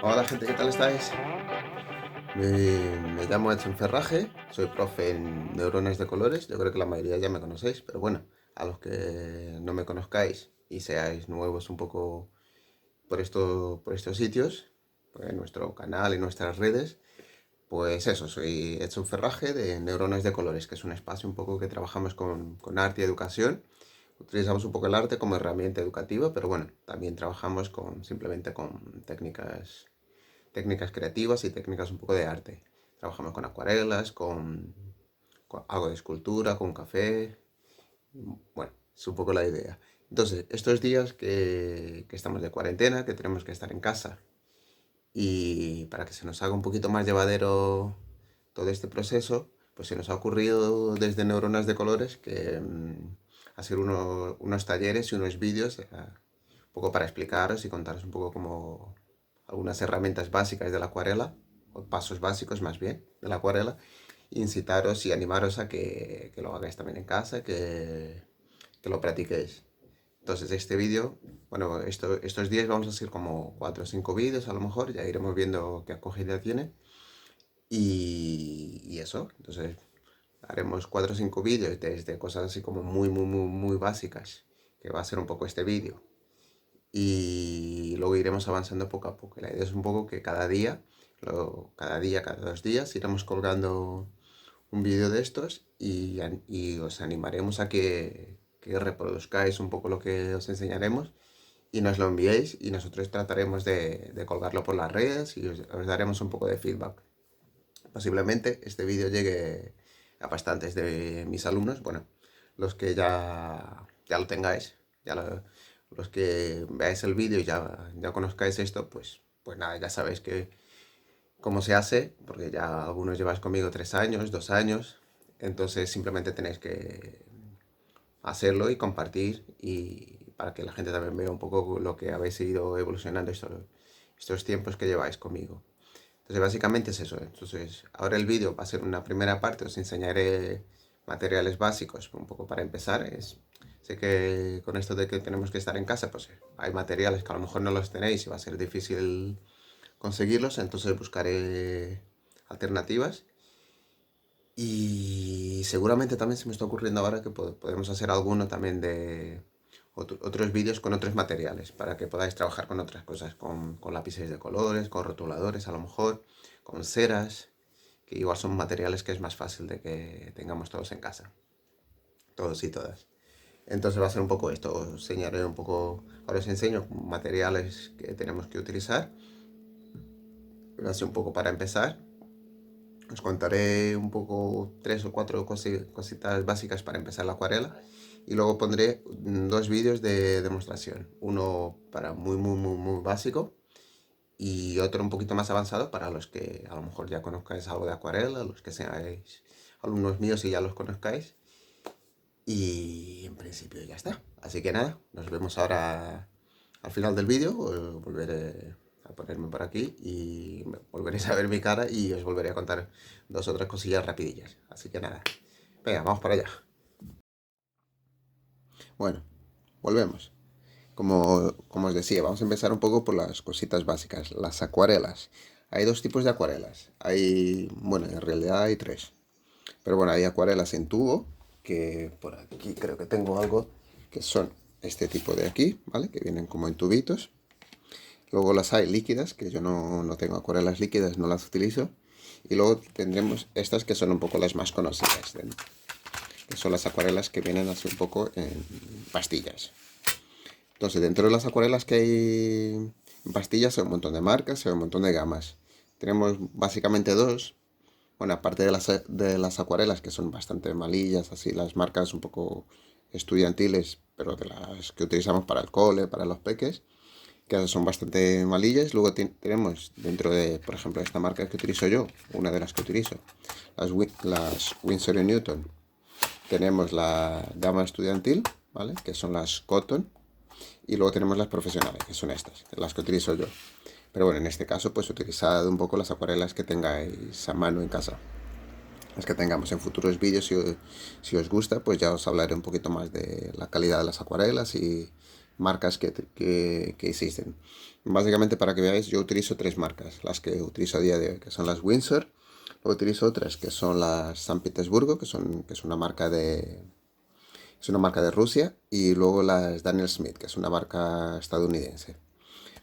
Hola gente, ¿qué tal estáis? Me llamo Edson Ferraje, soy profe en neuronas de colores, yo creo que la mayoría ya me conocéis, pero bueno, a los que no me conozcáis y seáis nuevos un poco por estos sitios, pues en nuestro canal y nuestras redes, pues eso, soy Edson Ferraje de Neuronas de Colores, que es un espacio un poco que trabajamos con arte y educación. Utilizamos un poco el arte como herramienta educativa, pero bueno, también trabajamos simplemente con técnicas creativas y técnicas un poco de arte. Trabajamos con acuarelas, con algo de escultura, con café. Bueno, es un poco la idea. Entonces, estos días que estamos de cuarentena, que tenemos que estar en casa, y para que se nos haga un poquito más llevadero todo este proceso, pues se nos ha ocurrido desde Neuronas de Colores que hacer unos talleres y unos vídeos un poco para explicaros y contaros un poco como algunas herramientas básicas de la acuarela, o pasos básicos más bien de la acuarela, e incitaros y animaros a que lo hagáis también en casa, que lo practiquéis. Entonces, este vídeo, bueno, estos días vamos a hacer como 4 o 5 vídeos a lo mejor, ya iremos viendo qué acogida tiene. Y eso, entonces haremos 4 o 5 vídeos desde cosas así como muy básicas, que va a ser un poco este vídeo. Y luego iremos avanzando poco a poco. La idea es un poco que cada 2 días, iremos colgando un vídeo de estos y os animaremos a que reproduzcáis un poco lo que os enseñaremos y nos lo enviéis y nosotros trataremos de colgarlo por las redes y os daremos un poco de feedback. Posiblemente este vídeo llegue a bastantes de mis alumnos, bueno, los que ya lo tengáis, los que veáis el vídeo y ya conozcáis esto, pues nada, ya sabéis cómo se hace, porque ya algunos lleváis conmigo 3 años, 2 años, entonces simplemente tenéis que hacerlo y compartir y para que la gente también vea un poco lo que habéis ido evolucionando estos tiempos que lleváis conmigo. Entonces básicamente es eso. Entonces ahora el vídeo va a ser una primera parte, os enseñaré materiales básicos un poco para empezar. Sé que con esto de que tenemos que estar en casa, pues hay materiales que a lo mejor no los tenéis y va a ser difícil conseguirlos, entonces buscaré alternativas. Y seguramente también se me está ocurriendo ahora que podemos hacer alguno también de otros vídeos con otros materiales, para que podáis trabajar con otras cosas, con lápices de colores, con rotuladores a lo mejor, con ceras, que igual son materiales que es más fácil de que tengamos todos en casa, todos y todas. Entonces va a ser un poco esto, os enseñaré un poco, ahora os enseño materiales que tenemos que utilizar, así un poco para empezar. Os contaré un poco 3 o 4 cositas básicas para empezar la acuarela y luego pondré 2 vídeos de demostración. Uno para muy básico y otro un poquito más avanzado para los que a lo mejor ya conozcáis algo de acuarela, los que seáis alumnos míos y ya los conozcáis. Y en principio ya está. Así que nada, nos vemos ahora al final del vídeo. Volveré a ponerme por aquí y volveréis a ver mi cara y os volveré a contar 2 o 3 cosillas rapidillas. Así que nada, venga, vamos para allá. Bueno, volvemos. Como os decía, vamos a empezar un poco por las cositas básicas, las acuarelas. Hay 2 tipos de acuarelas. Bueno, en realidad hay 3. Pero bueno, hay acuarelas en tubo, que por aquí creo que tengo algo, que son este tipo de aquí, ¿vale? Que vienen como en tubitos. Luego las hay líquidas, que yo no tengo acuarelas líquidas, no las utilizo. Y luego tendremos estas que son un poco las más conocidas, que son las acuarelas que vienen así un poco en pastillas. Entonces, dentro de las acuarelas que hay en pastillas hay un montón de marcas, hay un montón de gamas. Tenemos básicamente dos. Bueno, aparte de las acuarelas, que son bastante malillas, así las marcas un poco estudiantiles, pero de las que utilizamos para el cole, para los peques, que son bastante malillas. Luego tenemos dentro de, por ejemplo, esta marca que utilizo yo, una de las que utilizo, las Winsor & Newton. Tenemos la gama estudiantil, ¿vale? Que son las Cotton. Y luego tenemos las profesionales, que son estas, las que utilizo yo. Pero bueno, en este caso, pues utilizad un poco las acuarelas que tengáis a mano en casa. Las que tengamos en futuros vídeos, si os gusta, pues ya os hablaré un poquito más de la calidad de las acuarelas marcas que existen. Básicamente, para que veáis, yo utilizo tres marcas, las que utilizo a día de hoy, que son las Windsor. Luego utilizo otras que son las San Petersburgo, que es una marca de Rusia, y luego las Daniel Smith, que es una marca estadounidense.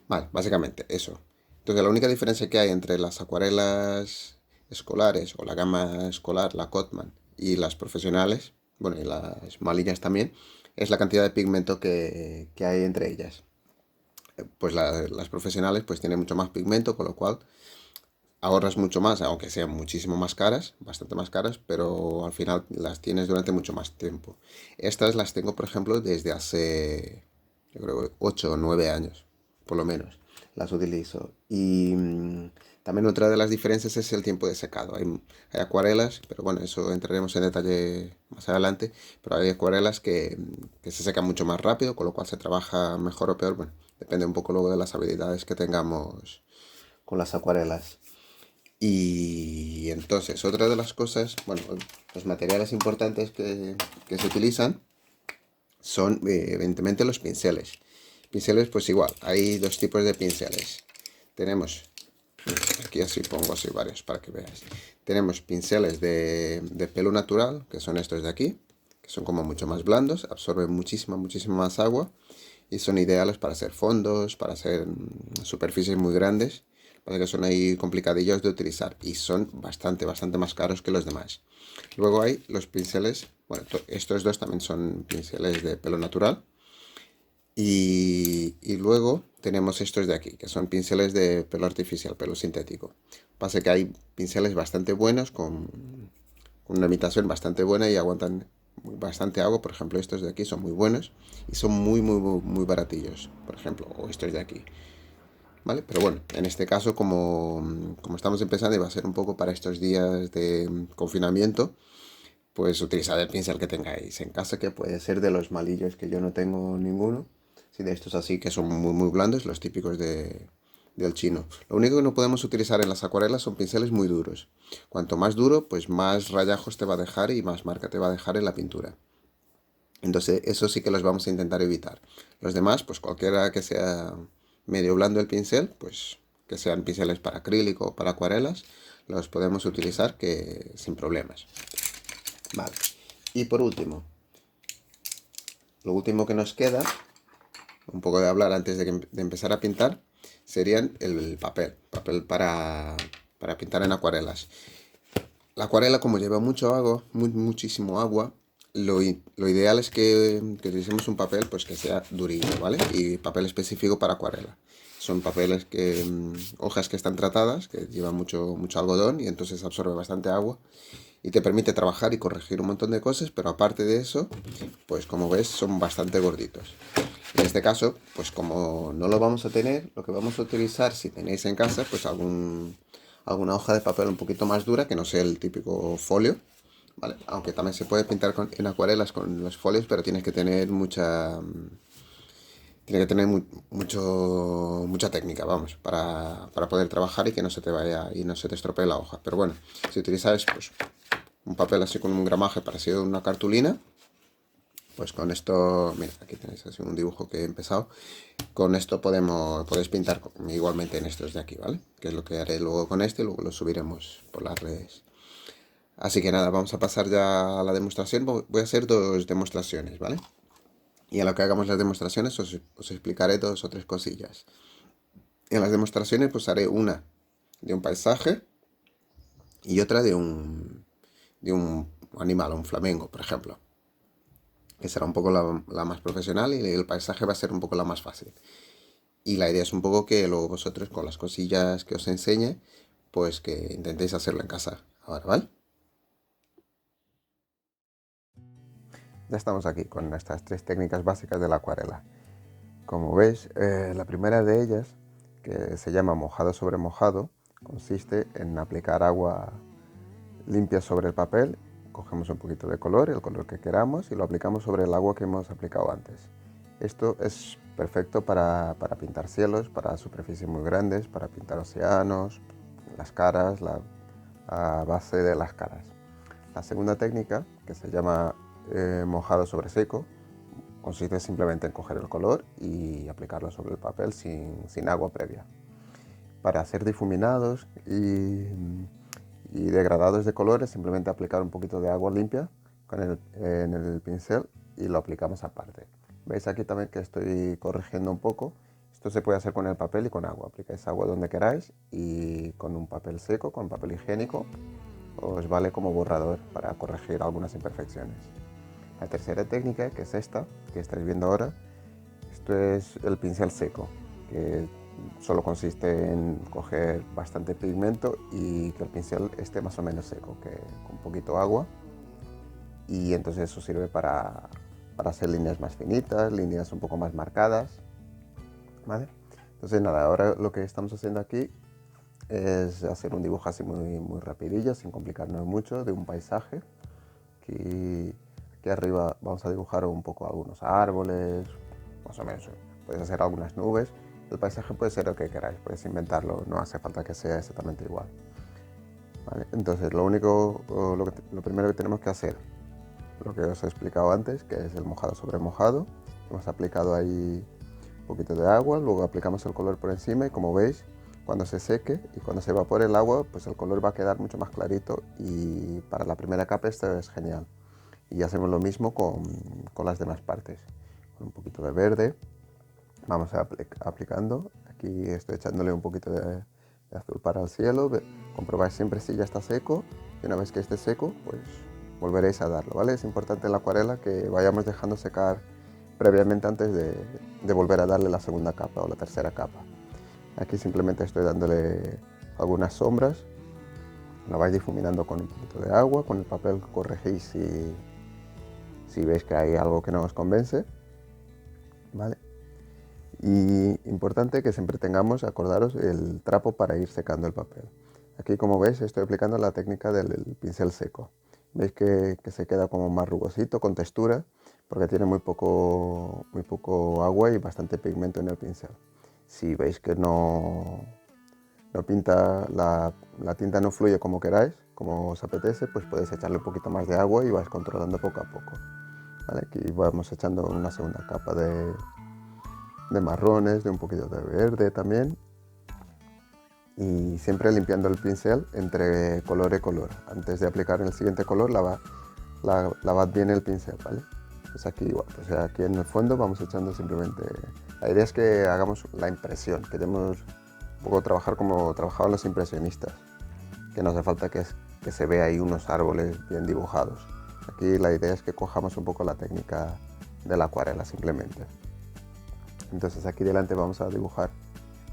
Vale, básicamente eso. Entonces, la única diferencia que hay entre las acuarelas escolares o la gama escolar, la Cotman, y las profesionales, bueno, y las maliñas también, es la cantidad de pigmento que hay entre ellas. Pues las profesionales pues tienen mucho más pigmento, con lo cual ahorras mucho más, aunque sean muchísimo más caras, bastante más caras, pero al final las tienes durante mucho más tiempo. Estas las tengo, por ejemplo, desde hace, yo creo, 8 o 9 años, por lo menos, las utilizo. Y también otra de las diferencias es el tiempo de secado. Hay acuarelas, pero bueno, eso entraremos en detalle más adelante, pero hay acuarelas que se secan mucho más rápido, con lo cual se trabaja mejor o peor. Bueno, depende un poco luego de las habilidades que tengamos con las acuarelas. Y entonces, otra de las cosas, bueno, los materiales importantes que se utilizan son evidentemente los pinceles. Pinceles, pues igual, hay dos tipos de pinceles. Tenemos, aquí así pongo así varios para que veáis. Tenemos pinceles de pelo natural, que son estos de aquí, que son como mucho más blandos, absorben muchísima más agua y son ideales para hacer fondos, para hacer superficies muy grandes. Pasa que son ahí complicadillos de utilizar y son bastante más caros que los demás. Luego hay los pinceles, bueno, estos dos también son pinceles de pelo natural. Y luego tenemos estos de aquí, que son pinceles de pelo artificial, pelo sintético. Pasa que hay pinceles bastante buenos, con una imitación bastante buena y aguantan bastante agua. Por ejemplo, estos de aquí son muy buenos y son muy baratillos, por ejemplo, o estos de aquí. ¿Vale? Pero bueno, en este caso, como estamos empezando y va a ser un poco para estos días de confinamiento, pues utilizad el pincel que tengáis en casa, que puede ser de los malillos, que yo no tengo ninguno. Sí, de estos así que son muy blandos, los típicos del chino. Lo único que no podemos utilizar en las acuarelas son pinceles muy duros. Cuanto más duro, pues más rayajos te va a dejar y más marca te va a dejar en la pintura. Entonces, eso sí que los vamos a intentar evitar. Los demás, pues cualquiera que sea medio blando el pincel, pues que sean pinceles para acrílico o para acuarelas, los podemos utilizar que sin problemas. Vale. Y por último, lo último que nos queda, un poco de hablar antes de empezar a pintar, serían el papel para pintar en acuarelas. La acuarela, como lleva mucho agua, muchísimo agua, lo ideal es que utilicemos un papel pues que sea durito, ¿vale? Y papel específico para acuarela. Son papeles hojas que están tratadas, que llevan mucho algodón y entonces absorbe bastante agua y te permite trabajar y corregir un montón de cosas, pero aparte de eso, pues como ves, son bastante gorditos. En este caso, pues como no lo vamos a tener, lo que vamos a utilizar, si tenéis en casa, pues alguna hoja de papel un poquito más dura, que no sea el típico folio, ¿vale? Aunque también se puede pintar en acuarelas con los folios, pero tienes que tener mucha técnica, vamos, para poder trabajar y que no se te vaya y no se te estropee la hoja. Pero bueno, si utilizáis pues, un papel así con un gramaje parecido a una cartulina, pues con esto, mira, aquí tenéis así un dibujo que he empezado. Con esto podéis pintar igualmente en estos de aquí, ¿vale? Que es lo que haré luego con este y luego lo subiremos por las redes. Así que nada, vamos a pasar ya a la demostración. Voy a hacer dos demostraciones, ¿vale? Y a lo que hagamos las demostraciones os explicaré dos o tres cosillas. En las demostraciones pues haré una de un paisaje y otra de un animal, un flamenco, por ejemplo, que será un poco la más profesional y el paisaje va a ser un poco la más fácil. Y la idea es un poco que luego vosotros con las cosillas que os enseñe, pues que intentéis hacerlo en casa ahora, ¿vale? Ya estamos aquí con estas tres técnicas básicas de la acuarela. Como veis, la primera de ellas, que se llama mojado sobre mojado, consiste en aplicar agua limpia sobre el papel, cogemos un poquito de color, el color que queramos, y lo aplicamos sobre el agua que hemos aplicado antes. Esto es perfecto para pintar cielos, para superficies muy grandes, para pintar océanos, las caras, la base de las caras. La segunda técnica, que se llama mojado sobre seco, consiste simplemente en coger el color y aplicarlo sobre el papel sin agua previa. Para hacer difuminados y degradados de colores, simplemente aplicar un poquito de agua limpia en el pincel y lo aplicamos aparte. Veis aquí también que estoy corrigiendo un poco. Esto se puede hacer con el papel y con agua. Aplicáis agua donde queráis y con un papel seco, con papel higiénico, os vale como borrador para corregir algunas imperfecciones. La tercera técnica, que es esta, que estáis viendo ahora, esto es el pincel seco, que solo consiste en coger bastante pigmento y que el pincel esté más o menos seco, que con poquito agua, y entonces eso sirve para hacer líneas más finitas, líneas un poco más marcadas, ¿vale? Entonces nada, ahora lo que estamos haciendo aquí es hacer un dibujo así muy rapidillo, sin complicarnos mucho, de un paisaje. Aquí arriba vamos a dibujar un poco algunos árboles, más o menos. Podéis hacer algunas nubes. El paisaje puede ser lo que queráis, podéis inventarlo, no hace falta que sea exactamente igual. ¿Vale? Entonces lo primero que tenemos que hacer, lo que os he explicado antes, que es el mojado sobre mojado. Hemos aplicado ahí un poquito de agua, luego aplicamos el color por encima y como veis, cuando se seque y cuando se evapore el agua, pues el color va a quedar mucho más clarito y para la primera capa esto es genial. Y hacemos lo mismo con las demás partes. Con un poquito de verde vamos aplicando. Aquí estoy echándole un poquito de azul para el cielo. Comprobáis siempre si ya está seco y una vez que esté seco, pues volveréis a darlo, ¿vale? Es importante en la acuarela que vayamos dejando secar previamente antes de volver a darle la segunda capa o la tercera capa. Aquí simplemente estoy dándole algunas sombras, la vais difuminando con un poquito de agua, con el papel corregís si veis que hay algo que no os convence, ¿vale? Y importante que siempre tengamos, acordaros, el trapo para ir secando el papel. Aquí como veis estoy aplicando la técnica del pincel seco. Veis que se queda como más rugosito, con textura, porque tiene muy poco agua y bastante pigmento en el pincel. Si veis que no pinta, la tinta no fluye como queráis, como os apetece, pues podéis echarle un poquito más de agua y vais controlando poco a poco. ¿Vale? Aquí vamos echando una segunda capa de marrones, de un poquito de verde también. Y siempre limpiando el pincel entre color y color. Antes de aplicar el siguiente color, lavad bien el pincel, ¿vale? Pues aquí igual, pues aquí en el fondo vamos echando simplemente... La idea es que hagamos la impresión, queremos un poco trabajar como trabajaban los impresionistas, que no hace falta que se vea ahí unos árboles bien dibujados. Aquí la idea es que cojamos un poco la técnica de la acuarela simplemente. Entonces aquí delante vamos a dibujar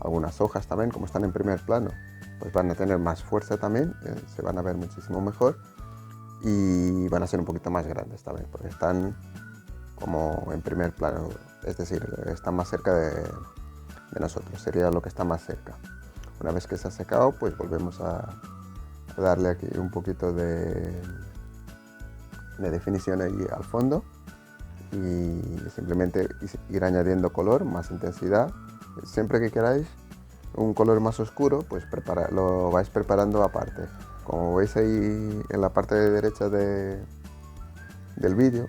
algunas hojas también, como están en primer plano, pues van a tener más fuerza también, se van a ver muchísimo mejor y van a ser un poquito más grandes también, porque están como en primer plano, es decir, están más cerca de nosotros, sería lo que está más cerca. Una vez que se ha secado, pues volvemos a darle aquí un poquito de definición ahí al fondo y simplemente ir añadiendo color, más intensidad. Siempre que queráis un color más oscuro, pues lo vais preparando aparte. Como veis ahí en la parte de derecha del vídeo,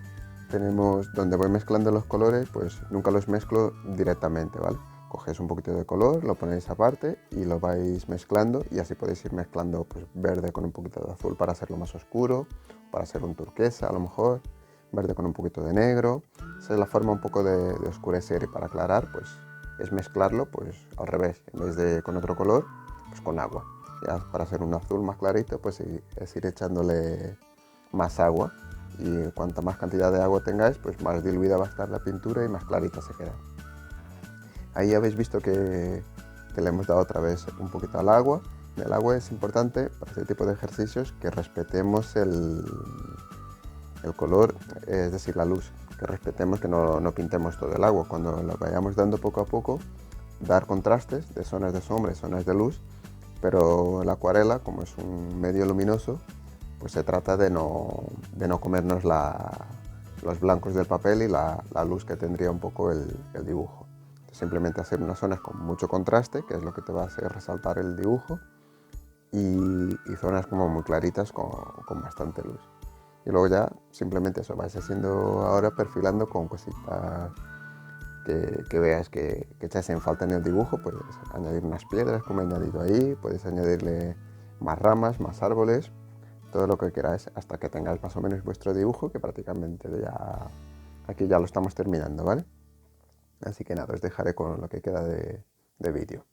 tenemos donde voy mezclando los colores, pues nunca los mezclo directamente, ¿vale? Cogéis un poquito de color, lo ponéis aparte y lo vais mezclando y así podéis ir mezclando pues, verde con un poquito de azul para hacerlo más oscuro, para hacer un turquesa a lo mejor, verde con un poquito de negro. Esa es la forma un poco de oscurecer y para aclarar, pues es mezclarlo pues al revés, en vez de con otro color, pues con agua. Ya para hacer un azul más clarito, pues es ir echándole más agua y cuanta más cantidad de agua tengáis, pues más diluida va a estar la pintura y más clarita se queda. Ahí habéis visto que le hemos dado otra vez un poquito al agua. El agua es importante para este tipo de ejercicios que respetemos el color, es decir, la luz, que respetemos que no pintemos todo el agua. Cuando lo vayamos dando poco a poco, dar contrastes de zonas de sombra y zonas de luz, pero la acuarela, como es un medio luminoso, pues se trata de no comernos los blancos del papel y la luz que tendría un poco el dibujo. Simplemente hacer unas zonas con mucho contraste, que es lo que te va a hacer resaltar el dibujo, y zonas como muy claritas con bastante luz. Y luego ya simplemente eso vais haciendo ahora perfilando con cositas que veas que echas en falta en el dibujo. Puedes añadir unas piedras como he añadido ahí, puedes añadirle más ramas, más árboles, todo lo que queráis hasta que tengáis más o menos vuestro dibujo, que prácticamente ya aquí ya lo estamos terminando, ¿vale? Así que nada, os dejaré con lo que queda de vídeo.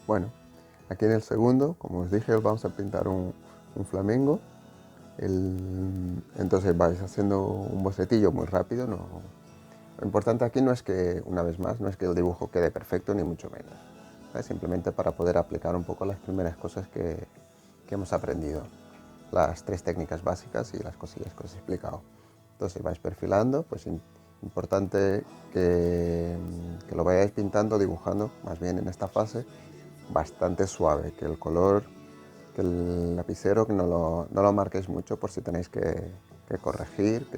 Bueno, aquí en el segundo, como os dije, vamos a pintar un flamengo. Entonces vais haciendo un bocetillo muy rápido. Lo importante aquí no es que, una vez más, no es que el dibujo quede perfecto, ni mucho menos. ¿Vale? Simplemente para poder aplicar un poco las primeras cosas que hemos aprendido. Las 3 técnicas básicas y las cosillas que os he explicado. Entonces vais perfilando, pues importante que lo vayáis pintando, dibujando, más bien en esta fase, bastante suave, que el color, que el lapicero que no lo marquéis mucho por si tenéis que corregir,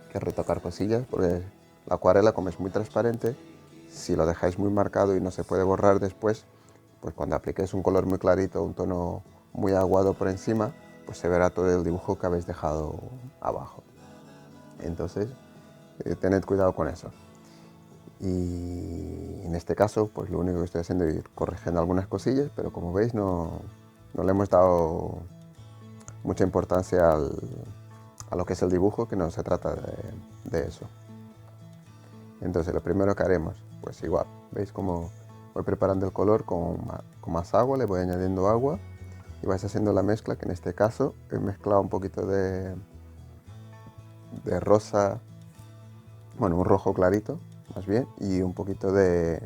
que retocar cosillas, porque la acuarela, como es muy transparente, si lo dejáis muy marcado y no se puede borrar después, pues cuando apliquéis un color muy clarito, un tono muy aguado por encima, pues se verá todo el dibujo que habéis dejado abajo. Entonces, tened cuidado con eso. Y en este caso, pues lo único que estoy haciendo es ir corrigiendo algunas cosillas, pero como veis no le hemos dado mucha importancia a lo que es el dibujo, que no se trata de eso. Entonces lo primero que haremos, pues igual, veis cómo voy preparando el color con más agua, le voy añadiendo agua y vais haciendo la mezcla, que en este caso he mezclado un poquito de rosa, bueno, un rojo clarito más bien, y un poquito de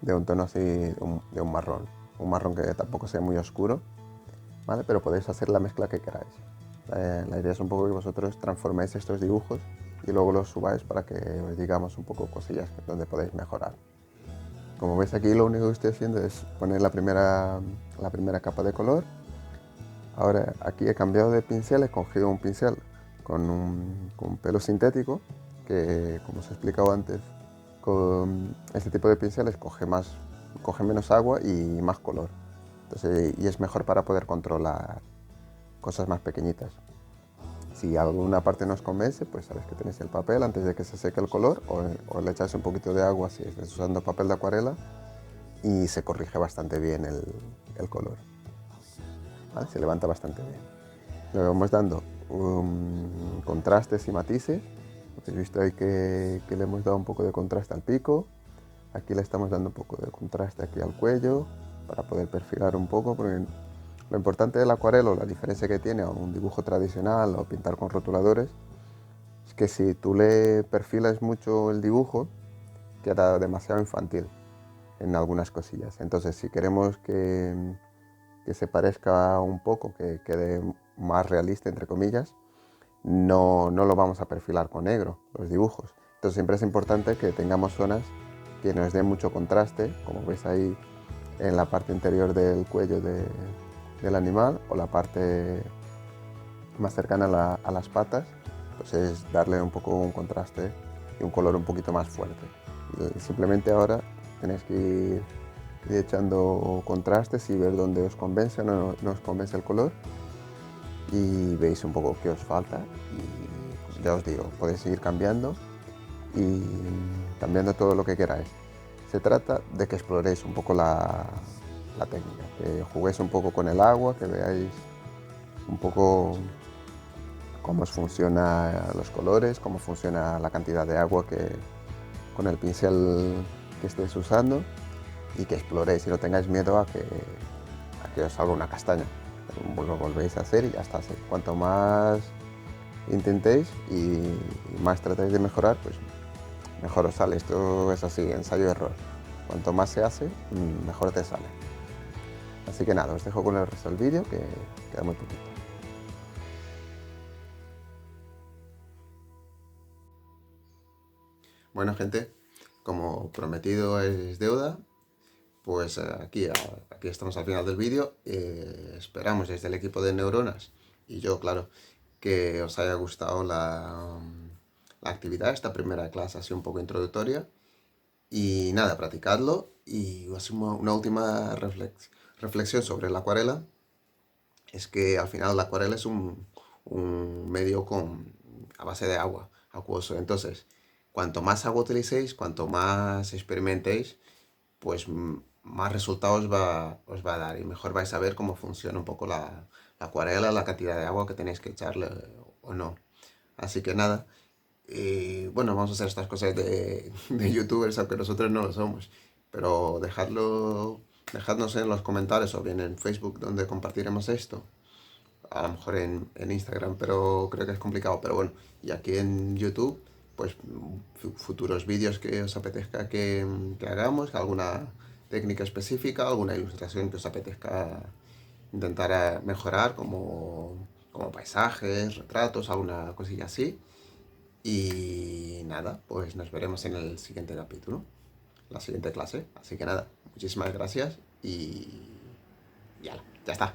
un tono así, de un marrón que tampoco sea muy oscuro, ¿vale? Pero podéis hacer la mezcla que queráis. La idea es un poco que vosotros transforméis estos dibujos y luego los subáis para que os digamos un poco cosillas donde podéis mejorar. Como veis aquí, lo único que estoy haciendo es poner la primera capa de color. Ahora aquí he cambiado de pincel, he cogido un pincel con pelo sintético, que como os he explicado antes, con este tipo de pinceles coge menos agua y más color. Entonces, y es mejor para poder controlar cosas más pequeñitas. Si alguna parte no os convence, pues sabéis que tenéis el papel antes de que se seque el color, o le echáis un poquito de agua si estáis usando papel de acuarela y se corrige bastante bien el color. ¿Vale? Se levanta bastante bien. Le vamos dando contrastes y matices. Habéis visto ahí que le hemos dado un poco de contraste al pico. Aquí le estamos dando un poco de contraste aquí al cuello para poder perfilar un poco, porque lo importante del acuarelo, la diferencia que tiene a un dibujo tradicional o pintar con rotuladores, es que si tú le perfilas mucho el dibujo, queda demasiado infantil en algunas cosillas. Entonces, si queremos que se parezca un poco, que quede más realista, entre comillas, no lo vamos a perfilar con negro, los dibujos. Entonces siempre es importante que tengamos zonas que nos den mucho contraste, como veis ahí en la parte interior del cuello del animal, o la parte más cercana a las patas, pues es darle un poco un contraste y un color un poquito más fuerte. Y simplemente ahora tenéis que ir echando contrastes y ver dónde os convence o no os convence el color, y veis un poco qué os falta, y ya os digo, podéis seguir cambiando y cambiando todo lo que queráis. Se trata de que exploréis un poco la técnica, que juguéis un poco con el agua, que veáis un poco cómo os funciona los colores, cómo funciona la cantidad de agua con el pincel que estéis usando, y que exploréis y no tengáis miedo a que os salga una castaña. Lo volvéis a hacer y ya está. Cuanto más intentéis y más tratáis de mejorar, pues mejor os sale. Esto es así, ensayo-error. Cuanto más se hace, mejor te sale. Así que nada, os dejo con el resto del vídeo, que queda muy poquito. Bueno, gente, como prometido es deuda, pues aquí estamos al final del vídeo. Esperamos desde el equipo de Neuronas y yo, claro, que os haya gustado la actividad, esta primera clase así un poco introductoria. Y nada, practicadlo. Y así una última reflexión sobre la acuarela. Es que al final la acuarela es un medio a base de agua, acuoso. Entonces, cuanto más agua utilicéis, cuanto más experimentéis, pues más resultados os va a dar y mejor vais a ver cómo funciona un poco la acuarela, la cantidad de agua que tenéis que echarle o no. Así que nada, bueno, vamos a hacer estas cosas de youtubers, aunque nosotros no lo somos. Pero dejadnos en los comentarios o bien en Facebook donde compartiremos esto. A lo mejor en Instagram, pero creo que es complicado. Pero bueno, y aquí en YouTube, pues futuros vídeos que os apetezca que hagamos, alguna técnica específica, alguna ilustración que os apetezca intentar mejorar, como paisajes, retratos, alguna cosilla así. Y nada, pues nos veremos en el siguiente capítulo, la siguiente clase. Así que nada, muchísimas gracias y ya está.